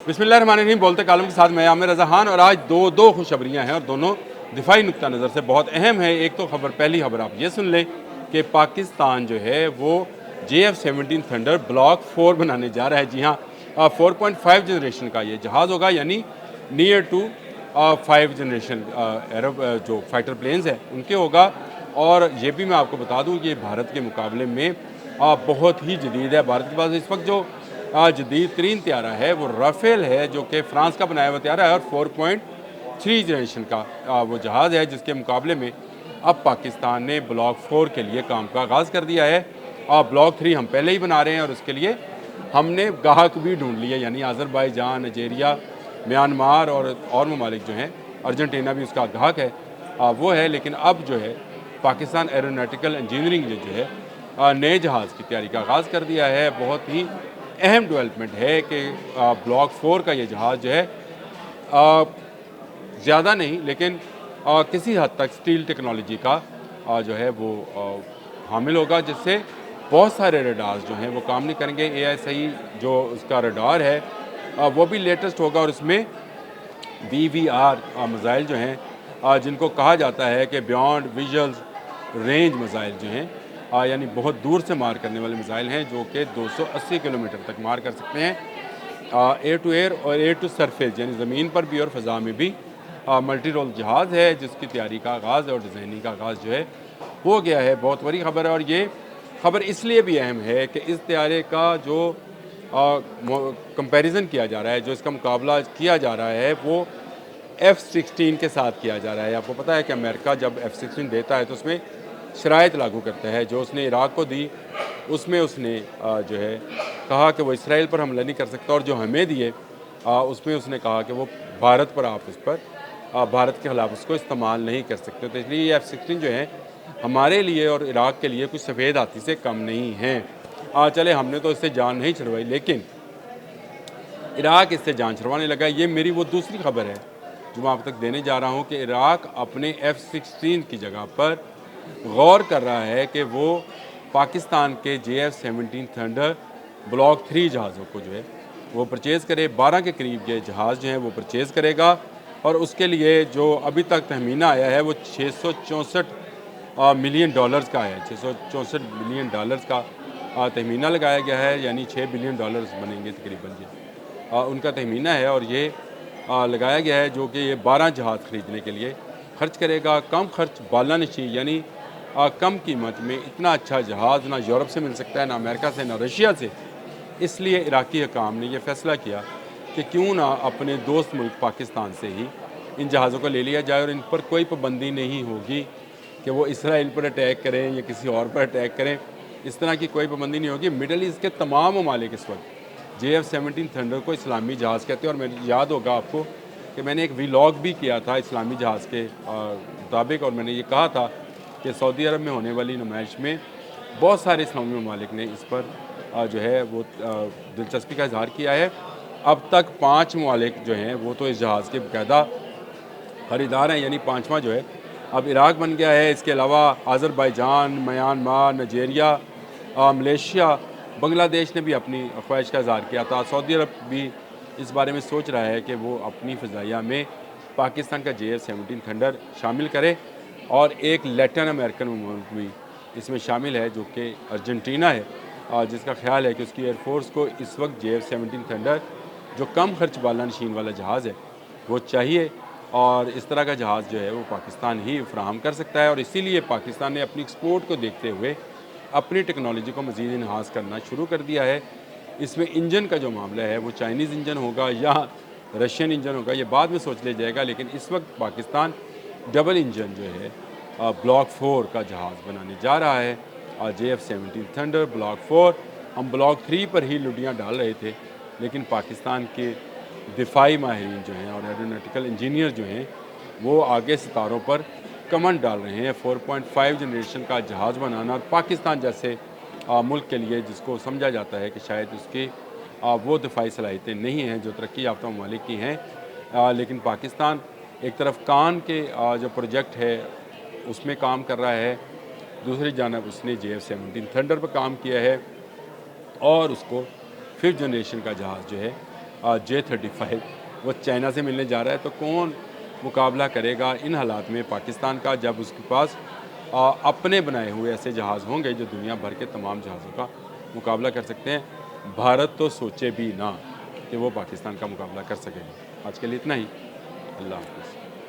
बिस्मिल्लाहिर्रहमानिर्रहीम। बोलते कालम के साथ मैं आमिर रज़ा खान और आज दो खुशखबरियाँ हैं और दोनों दिफाई नुक्ता नज़र से बहुत अहम है। एक तो पहली खबर आप ये सुन लें कि पाकिस्तान जो है वो JF-17 थंडर ब्लॉक 4 बनाने जा रहा है। जी हाँ, 4.5 जनरेशन का ये जहाज़ होगा, यानी नियर टू 5 जनरेशन एरब जो फाइटर प्लेन्स हैं उनके होगा। और ये भी मैं आपको बता दूँ कि भारत के मुकाबले में बहुत ही जदीद है। भारत के पास इस वक्त जो जदीद तरीन त्यारा है वो राफेल है, जो कि फ्रांस का बनाया हुआ त्यारा है और 4.3 जनरेशन का वो जहाज़ है, जिसके मुकाबले में अब पाकिस्तान ने ब्लॉक 4 के लिए काम का आगाज़ कर दिया है। ब्लॉक 3 हम पहले ही बना रहे हैं और उसके लिए हमने गाहक भी ढूंढ लिया, यानी अज़रबैजान, नाइजेरिया, म्यांमार और ममालिक जो हैं, अर्जेंटीना भी उसका गाहक है, वो है। लेकिन अब जो है पाकिस्तान एरोनॉटिकल इंजीनियरिंग जो है नए जहाज़ की तैयारी का आगाज़ कर दिया है। बहुत ही अहम डेवलपमेंट है कि ब्लॉक 4 का ये जहाज़ जो है ज़्यादा नहीं लेकिन किसी हद तक स्टील टेक्नोलॉजी का जो है वो हामिल होगा, जिससे बहुत सारे रडार्स जो हैं वो काम नहीं करेंगे। AISI जो उसका रडार है वो भी लेटेस्ट होगा और इसमें BVR मिज़ाइल जो हैं जिनको कहा जाता है कि बियॉन्ड विजुअल रेंज मिज़ाइल जो हैं, यानी बहुत दूर से मार करने वाले मिज़ाइल हैं, जो कि 280 किलोमीटर तक मार कर सकते हैं, एयर टू एयर और एयर टू सरफेस, यानी ज़मीन पर भी और फ़ज़ा में भी। मल्टी रोल जहाज़ है जिसकी तैयारी का आगाज़ और डिज़ाइनिंग का आगाज़ जो है हो गया है। बहुत बड़ी खबर है और ये खबर इसलिए भी अहम है कि इस तैयारे का जो कंपैरिजन किया जा रहा है, जो इसका मुकाबला किया जा रहा है, वो F-16 के साथ किया जा रहा है। आपको पता है कि अमेरिका जब F-16 देता है तो उसमें शराइत लागू करता है। जो उसने इराक़ को दी उसमें उसने जो है कहा कि वो इसराइल पर हमला नहीं कर सकता, और जो हमें दिए उसमें उसने कहा कि वो भारत पर आप उस पर भारत के ख़िलाफ़ उसको इस्तेमाल नहीं कर सकते। तो इसलिए ये F-16 जो है हमारे लिए और इराक़ के लिए कुछ सफ़ेद हाथी से कम नहीं हैं। चले हमने तो इससे जान नहीं छुड़वाई, लेकिन इराक़ इससे जान छुड़वाने लगा। ये मेरी वो दूसरी खबर है जो मैं आप तक देने जा रहा हूँ कि इराक़ अपने F-16 की जगह पर गौर कर रहा है कि वो पाकिस्तान के JF-17 थंडर ब्लॉक 3 जहाज़ों को जो है वो परचेज़ करे। 12 के करीब ये जहाज़ जो हैं वो परचेज़ करेगा और उसके लिए जो अभी तक तहमीना आया है वो $664 मिलियन का है। $664 मिलियन का तहमीना लगाया गया है, यानी $6 बिलियन बनेंगे तकरीबन। ये उनका तहमीना है और ये लगाया गया है, जो कि ये 12 जहाज़ ख़रीदने के लिए खर्च करेगा। कम खर्च बालानशी, यानी कम कीमत में इतना अच्छा जहाज़ ना यूरोप से मिल सकता है, ना अमेरिका से, ना रशिया से। इसलिए इराक़ी हुकाम ने यह फ़ैसला किया कि क्यों ना अपने दोस्त मुल्क पाकिस्तान से ही इन जहाज़ों को ले लिया जाए और इन पर कोई पाबंदी नहीं होगी कि वो इसराइल पर अटैक करें या किसी और पर अटैक करें। इस तरह की कोई पाबंदी नहीं होगी। मिडल ईस्ट के तमाम ममालिक इस वक्त JF-17 थंडर को इस्लामी जहाज़ कहते हैं। और मैं याद होगा आपको कि मैंने एक व्लॉग भी किया था इस्लामी जहाज़ के मुताबिक, और मैंने ये कहा था कि सऊदी अरब में होने वाली नुमाइश में बहुत सारे इस्लामी ममालिक ने इस पर जो है वो दिलचस्पी का इजहार किया है। अब तक 5 ममालिक जो हैं वो तो इस जहाज़ के बाकायदा ख़रीदार हैं, यानी 5वां जो है अब इराक़ बन गया है। इसके अलावा Azerbaijan, Myanmar, Nigeria, Malaysia, Bangladesh ने भी अपनी ख्वाहिश का इजहार किया था। सऊदी अरब भी इस बारे में सोच रहा है कि वो अपनी फ़िज़ाइया में पाकिस्तान का JF-17 थंडर शामिल करे। और एक लैटिन अमेरिकन मुल्क भी इसमें शामिल है जो कि अर्जेंटीना है, जिसका ख्याल है कि उसकी एयरफोर्स को इस वक्त JF-17 थंडर जो कम खर्च बालानशीन वाला जहाज़ है वो चाहिए, और इस तरह का जहाज़ जो है वो पाकिस्तान ही फ़राहम कर सकता है। और इसीलिए पाकिस्तान ने अपनी एक्सपोर्ट को देखते हुए अपनी टेक्नोलॉजी को मज़ीद इन्हांस करना शुरू कर दिया है। इसमें इंजन का जो मामला है वो चाइनीज़ इंजन होगा या रशियन इंजन होगा, ये बाद में सोच लिया जाएगा। लेकिन इस वक्त पाकिस्तान डबल इंजन जो है ब्लॉक 4 का जहाज़ बनाने जा रहा है। JF-17 thunder block 4। हम ब्लॉक 3 पर ही लुटियाँ डाल रहे थे, लेकिन पाकिस्तान के दिफाई माहिरीन जो हैं और एरोनॉटिकल इंजीनियर जो हैं वो आगे सितारों पर कमेंट डाल रहे हैं। 4.5 जनरेशन का जहाज़ बनाना पाकिस्तान जैसे मुल्क के लिए, जिसको समझा जाता है कि शायद उसकी वो दिफाई सलाहियतें नहीं हैं जो तरक्की याफ्ता ममालिक की हैं, लेकिन पाकिस्तान एक तरफ कान के जो प्रोजेक्ट है उसमें काम कर रहा है, दूसरी जानब उसने JF-17 थंडर पर काम किया है और उसको 5th जनरेशन का जहाज़ जो है J-35 वो चाइना से मिलने जा रहा है, तो कौन मुकाबला करेगा इन हालात में पाकिस्तान का, जब उसके पास अपने बनाए हुए ऐसे जहाज़ होंगे जो दुनिया भर के तमाम जहाज़ों का मुकाबला कर सकते हैं। भारत तो सोचे भी ना कि वो पाकिस्तान का मुकाबला कर सकेगा। आज के लिए इतना ही। अल्लाह हाफ़िज़।